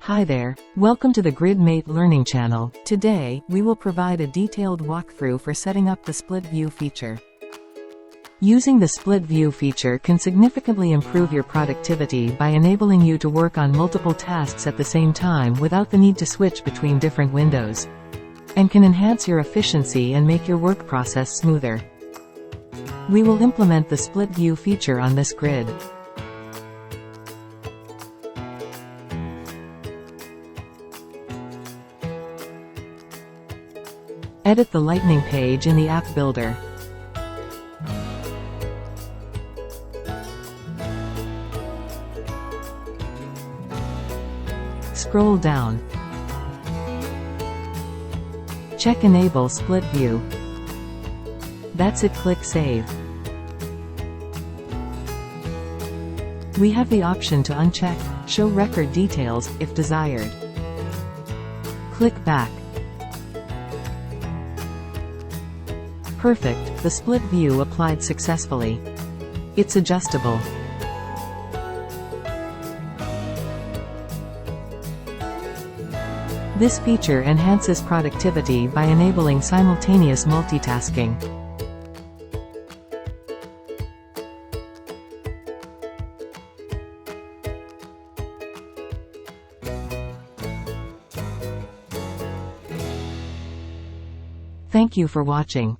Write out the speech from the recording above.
Hi there, welcome to the Gridmate Learning Channel. Today, we will provide a detailed walkthrough for setting up the split view feature. Using the split view feature can significantly improve your productivity by enabling you to work on multiple tasks at the same time without the need to switch between different windows, and can enhance your efficiency and make your work process smoother. We will implement the split view feature on this grid. Edit the Lightning page in the App Builder. Scroll down. Check Enable Split View. That's it, click Save. We have the option to uncheck Show Record Details if desired. Click Back. Perfect, the split view applied successfully. It's adjustable. This feature enhances productivity by enabling simultaneous multitasking. Thank you for watching.